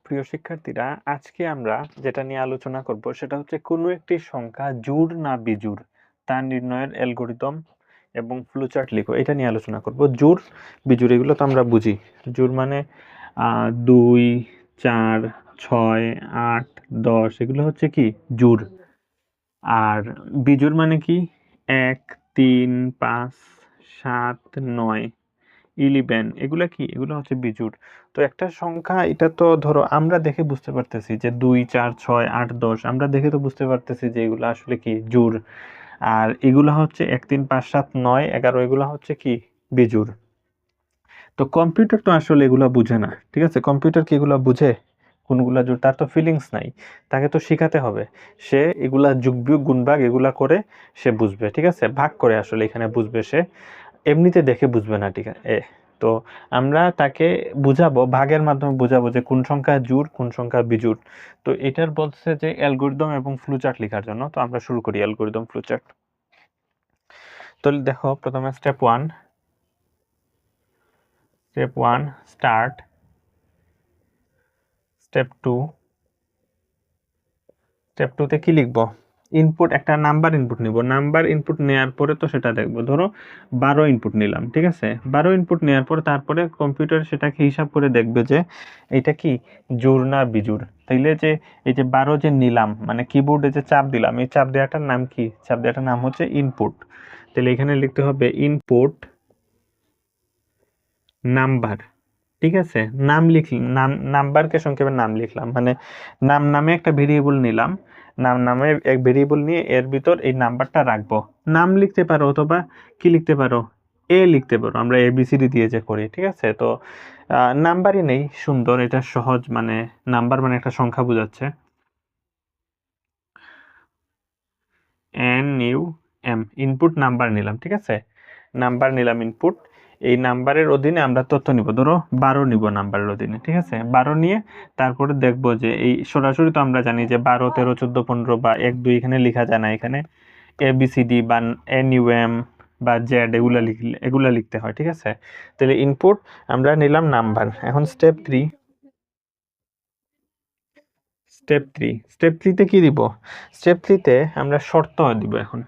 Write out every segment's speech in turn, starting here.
প্রিয় শিক্ষার্থীরা, আজকে আমরা যেটা নিয়ে আলোচনা করব সেটা হচ্ছে কোনো একটি সংখ্যা জোড় না বিজোড় তা নির্ণয়ের অ্যালগরিদম এবং ফ্লোচার্ট লিখো। এটা নিয়ে আলোচনা করব। জোড় বিজোড় এগুলো তো আমরা বুঝি। জোড় মানে 2, 4, 6, 8, 10 এগুলো হচ্ছে কি জোড়। আর বিজোড় মানে কি 1, 3, 5, 7, 9, 11 এগুলা কি, এগুলো হচ্ছে বিজোড়। তো একটা সংখ্যা, এটা তো ধরো আমরা দেখে বুঝতে পারতেছি যে 2, 4, 6, 8, 10 আমরা দেখে তো বুঝতে পারতেছি যে এগুলো আসলে কি জোড়। আর এগুলা হচ্ছে 1, 3, 5, 7, 9, 11 এগুলা হচ্ছে কি বিজোড়। তো কম্পিউটার তো আসলে এগুলা বুঝে না, ঠিক আছে? কম্পিউটার কি এগুলা বুঝে কোনগুলা জোড়? তার তো ফিলিংস নাই, তাকে তো শেখাতে হবে। সে এগুলা যোগ বিয়োগ গুণ ভাগ এগুলা করে সে বুঝবে, ঠিক আছে? ভাগ করে আসলে এখানে বুঝবে সে, এমনিতে দেখে বুঝবে না, ঠিক আছে? তো আমরা তাকে বুঝাবো, ভাগের মাধ্যমে বুঝাবো যে কোন সংখ্যা জোড় কোন সংখ্যা বিজোড়। তো এটার বলছে যে অ্যালগরিদম এবং ফ্লোচার্ট লেখার জন্য। তো আমরা শুরু করি অ্যালগরিদম ফ্লোচার্ট। তো দেখো, প্রথমে স্টেপ 1 স্টার্ট, স্টেপ 2 তে কি লিখবো? ইনপুট, একটা নাম্বার ইনপুট নিব। নাম্বার ইনপুট নেওয়ার পরে তো সেটা দেখবো। ধরো 12 ইনপুট নিলাম, ঠিক আছে? 12 ইনপুট নেওয়ার পরে তারপরে কম্পিউটার সেটাকে হিসাব করে দেখবে যে এটা কি জোড় না বিজোড়। তাইলে যে এই যে 12 যে নিলাম, মানে কিবোর্ডে যে চাপ দিলাম, এই চাপ দেওয়াটার নাম কি? চাপ দেওয়াটার নাম হচ্ছে ইনপুট। তাহলে এখানে লিখতে হবে ইনপুট নাম্বার, ঠিক আছে? নাম লিখলাম, নাম্বারকে সংক্ষেপে নাম লিখলাম, মানে নাম নামে একটা ভেরিয়েবল নিলাম। নাম নামে এক ভেরিয়েবল নিয়ে এর ভিতর এই নাম্বারটা রাখবো। নাম লিখতে পারো অথবা কি লিখতে পারো, এ লিখতে পারো। আমরা ABCD দিয়ে যে করি, ঠিক আছে? তো নাম্বারই নেই, সুন্দর, এটা সহজ। মানে নাম্বার মানে একটা সংখ্যা বোঝাচ্ছে। NUM ইনপুট নাম্বার নিলাম, ঠিক আছে? নাম্বার নিলাম ইনপুট। এই নাম্বারের অধীনে আমরা তথ্য নিব। ধরো 12 নিব নাম্বারের অধীনে, ঠিক আছে? 12 নিয়ে তারপরে দেখব যে এই সরাসরি তো আমরা জানি যে 12, 13, 14, 15 বা 1, 2 এখানে লেখা যায় না। এখানে ABCD বা NUM বা Z এগুলা লিখতে হয়, ঠিক আছে? তাহলে ইনপুট আমরা নিলাম নাম্বার। এখন স্টেপ 3 তে কি দিব? স্টেপ 3 তে আমরা শর্ত দিব এখন।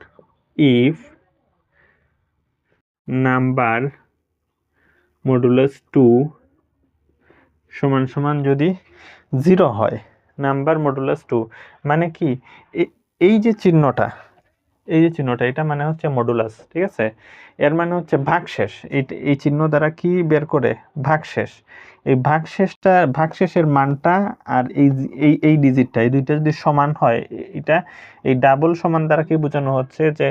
ইফ নাম্বার মডুলাস 2 সমান সমান যদি 0 হয়। নাম্বার মডুলাস 2 মানে কি? এই যে চিহ্নটা, এটা মানে হচ্ছে মডুলাস, ঠিক আছে? এর মানে হচ্ছে ভাগশেষ। এই চিহ্ন দ্বারা কি বের করে? ভাগশেষ। এই ভাগশেষের মানটা আর এই ডিজিটটা, এই দুইটা যদি সমান হয়, এটা এই ডাবল সমান দ্বারা কি বোঝানো হচ্ছে যে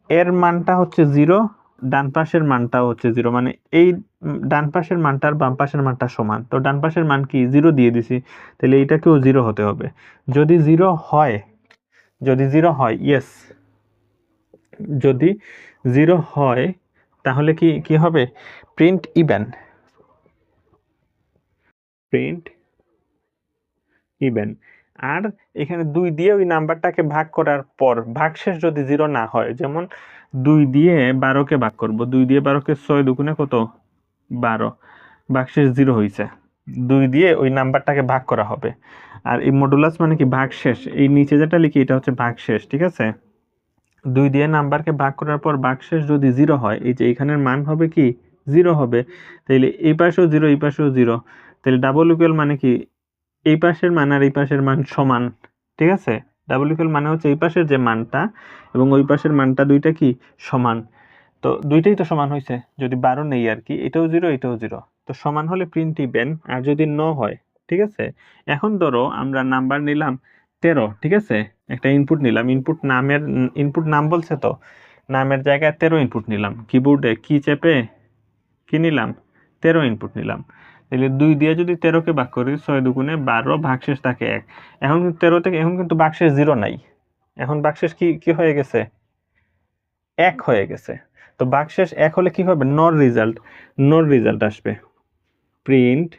এর মানটা হচ্ছে 0, ডান পাশের মানটাও হচ্ছে 0। মানে এই ডান পাশের মানটা আর বাম পাশের মানটা সমান। তো ডান পাশের মান কি 0 দিয়ে দিছি, তাহলে এইটাকেও 0 হতে হবে। যদি 0 হয়, ইয়েস, যদি 0 হয় তাহলে কি হবে? Print even. আর এখানে 2 দিয়ে ওই নাম্বারটাকে ভাগ করার পর ভাগশেষ যদি 0 না হয়, যেমন 2 দিয়ে 12কে ভাগ করব, 2 দিয়ে 12কে 6 দুগুণে কত? 12, ভাগশেষ 0 হইছে। 2 দিয়ে ওই নাম্বারটাকে ভাগ করা হবে। আর এই মডুলাস মানে কি? ভাগশেষ। এই নিচে যেটা লিখি এটা হচ্ছে ভাগশেষ, ঠিক আছে? 2 দিয়ে নাম্বারকে ভাগ করার পর ভাগশেষ যদি 0 হয়, এই যে এখানের মান হবে কি 0 হবে। তাইলে এই পাশেও 0 এই পাশেও 0। তাহলে ডাবল ইকুয়াল মানে কি? এই পাশের মান আর এই পাশের মান সমান, ঠিক আছে? ডাবল ইকুয়াল মানে হচ্ছে এই পাশের যে মানটা এবং ওই পাশের মানটা দুইটা কি সমান। তো দুইটাই তো সমান হয়েছে, যদি 12 নেই আর কি, এটাও 0 এটাও 0। তো সমান হলে প্রিন্ট ইভেন। আর যদি ন হয়, ঠিক আছে? এখন ধরো আমরা নাম্বার নিলাম 13, ঠিক আছে? একটা ইনপুট নিলাম, ইনপুট নাম বলছে, তো নামের জায়গায় 13 ইনপুট নিলাম। কিবোর্ডে কি চেপে কি নিলাম? 13 ইনপুট নিলাম। তাহলে 2 দিয়ে যদি 13কে ভাগ করি, 6 দুগুণে 12, ভাগশেষ থাকে 1। এখন 13 থেকে এখন কিন্তু ভাগশেষ 0 নাই, এখন ভাগশেষ কি হয়ে গেছে? 1 হয়ে গেছে। তো ভাগশেষ 1 হলে কি হবে? নর রেজাল্ট আসবে। Print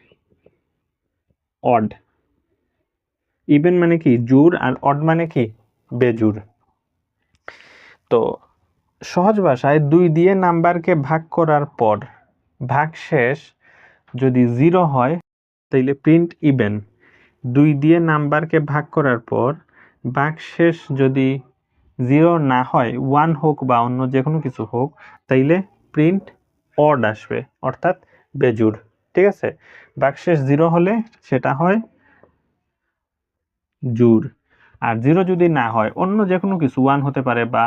odd. ইভেন মানে কি? জোড়। আর অড মানে কি? বেজোড়। তো সহজ ভাষায় 2 দিয়ে নাম্বারকে ভাগ করার পর ভাগশেষ যদি 0 হয় তাইলে প্রিন্ট ইভেন 2 দিয়ে নাম্বারকে ভাগ করার পর ভাগশেষ যদি 0 না হয়, 1 হোক বা অন্য যে কোনো কিছু হোক, তাইলে প্রিন্ট অড আসবে, অর্থাৎ বেজোড়। ঠিক আছে, ভাগশেষ 0 হলে সেটা হয় জোড়। আর 0 যদি না হয়, অন্য যে কোনো কিছু 1 হতে পারে বা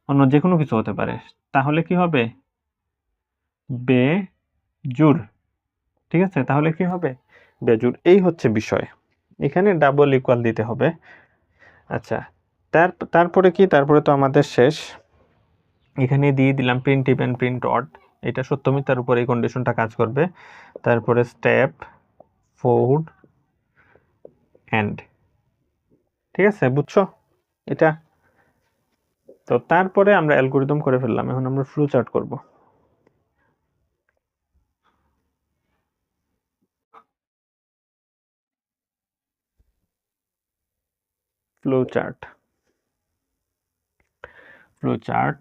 অন্য যে কোনো কিছু হতে পারে, তাহলে কি হবে? বেজোড়। ঠিক আছে, তাহলে কি হবে? বেজোড়। এই হচ্ছে বিষয়। এখানে ডাবল ইকুয়াল দিতে হবে। আচ্ছা, তারপরে কি? তারপরে তো আমাদের শেষ। এখানে দিয়ে দিলাম প্রিন্ট ইভেন প্রিন্ট অড, এটা সত্য মিথ্যার উপর এই কন্ডিশনটা কাজ করবে। তারপরে স্টেপ 4 এন্ড। ঠিক আছে, বুঝছো এটা? তো তারপরে আমরা অ্যালগরিদম করে ফেললাম, এখন আমরা ফ্লো চার্ট করব। Flow chart, flow chart.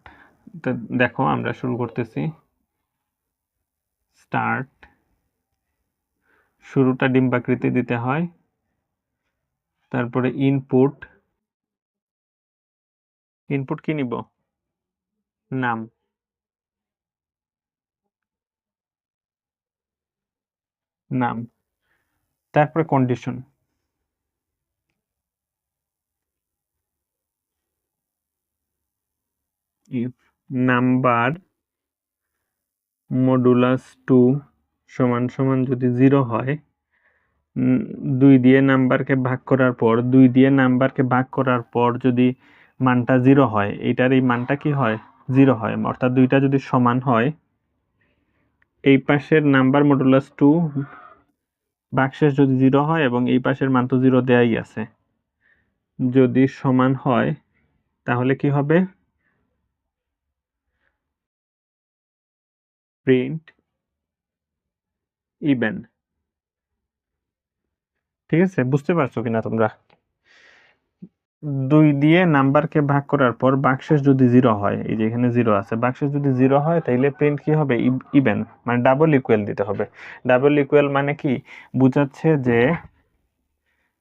তো দেখো আমরা শুরু করতেছি। স্টার্ট, শুরুটা ডিম্বাকৃতি দিতে হয়। তারপরে ইনপুট, ইনপুট কি নিব? নাম, নাম। তারপরে কন্ডিশন, ইফ নাম্বার মডুলাস 2 সমান সমান যদি 0 হয়, 2 দিয়ে নাম্বারকে ভাগ করার পর, 2 দিয়ে নাম্বারকে ভাগ করার পর যদি মানটা 0 হয়, এটার এই মানটা কি হয়? 0 হয়, অর্থাৎ দুইটা যদি সমান হয়, এই পাশের নাম্বার মডুলাস 2 ভাগশেষ যদি 0 হয় এবং এই পাশের মান তো 0 দেয়াই আছে, যদি সমান হয় তাহলে কি হবে? Print even. ঠিক আছে, বুঝতে পারছো কিনা তোমরা? 2 দিয়ে নাম্বারকে ভাগ করার পর ভাগশেষ যদি 0 হয়, এই যে এখানে 0 আছে, ভাগশেষ যদি 0 হয় তাইলে প্রিন্ট কি হবে? ইভেন, মানে ডাবল ইকুয়াল দিতে হবে। ডাবল ইকুয়াল মানে কি বুঝাচ্ছে? যে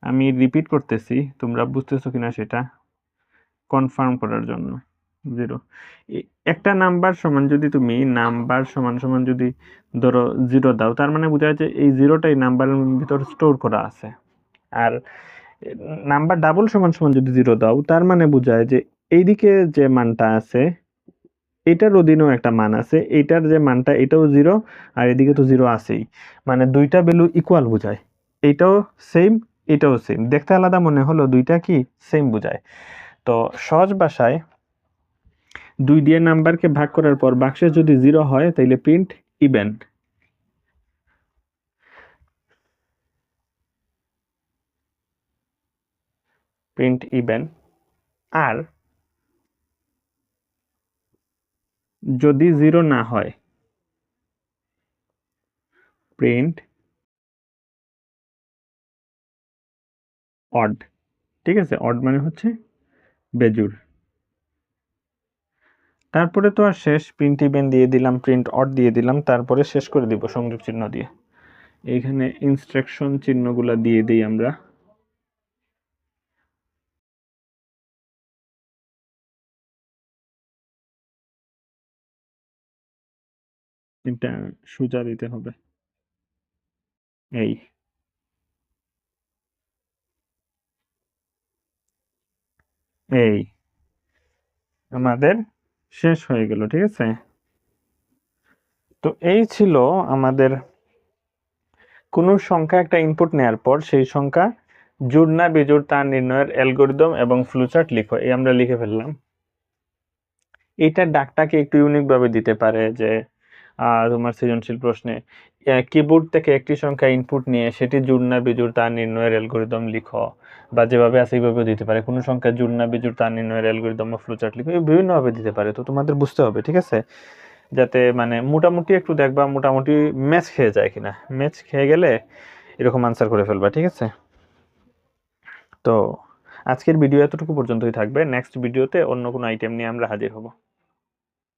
আমি রিপিট করতেছি, তোমরা বুঝতেছো কিনা সেটা কনফার্ম করার জন্য। 0 একটা নাম্বার সমান যদি তুমি নাম্বার সমান সমান যদি ধরো 0 দাও, তার মানে বোঝা যাচ্ছে এই 0টাই নাম্বারের ভিতর স্টোর করা আছে। আর নাম্বার ডাবল সমান সমান যদি 0 দাও, তার মানে বোঝায় যে এইদিকে যে মানটা আছে এটার অধীনেও একটা মান আছে, এটার যে মানটা এটাও 0 আর এদিকে তো 0 আছেই, মানে দুইটা ভ্যালু ইকুয়াল বোঝায়। এটাও সেম, এটাও সেম, দেখতে আলাদা মনে হলো দুইটা কি সেম বোঝায়। তো সহজ ভাষায় 2 দিয়ে নাম্বারকে ভাগ করার পর ভাগশেষ যদি 0 হয় তাইলে প্রিন্ট ইভেন। Print even. আর যদি 0 না হয়, প্রিন্ট অড। ঠিক আছে, অড মানে হচ্ছে বেজোড়। তারপরে তো আর শেষ, প্রিন্ট ইভেন দিয়ে দিলাম, প্রিন্ট অড দিয়ে দিলাম, তারপরে শেষ করে দিব সংযোগ চিহ্ন দিয়ে। এইখানে ইনস্ট্রাকশন চিহ্নগুলো দিয়ে দিই আমরা। এটা সোজা দিতে হবে, এই এই আমাদের শেষ হয়ে গেল। ঠিক আছে, তো এই ছিল আমাদের কোনো সংখ্যা একটা ইনপুট নেওয়ার পর সেই সংখ্যা জোড় না বেজোড় তা নির্ণয়ের অ্যালগরিদম এবং ফ্লোচার্ট লিখো, এই আমরা লিখে ফেললাম। এইটার ডাকটাকে একটু ইউনিক ভাবে দিতে পারে যে তোমার সৃজনশীল প্রশ্নে কিবোর্ড থেকে একটি সংখ্যা ইনপুট নিয়ে সেটি জোড় না বেজোড় তা নির্ণয়ের অ্যালগরিদম লিখো, বা যেভাবে আছে এইভাবেও দিতে পারে। কোনো সংখ্যা জোড় না বেজোড় তা নির্ণয়ের অ্যালগরিদম বা ফ্লোচার্ট লিখো, বিভিন্ন ভাবে দিতে পারে। তো তোমাদের বুঝতে হবে, ঠিক আছে, যাতে মানে মোটামুটি একটু দেখবা মোটামুটি ম্যাচ খেয়ে যায় কিনা। ম্যাচ খেয়ে গেলে এরকম আনসার করে ফেলবা। ঠিক আছে, তো আজকের ভিডিও এতটুকু পর্যন্তই থাকবে। নেক্সট ভিডিওতে অন্য কোনো আইটেম নিয়ে আমরা হাজির হব।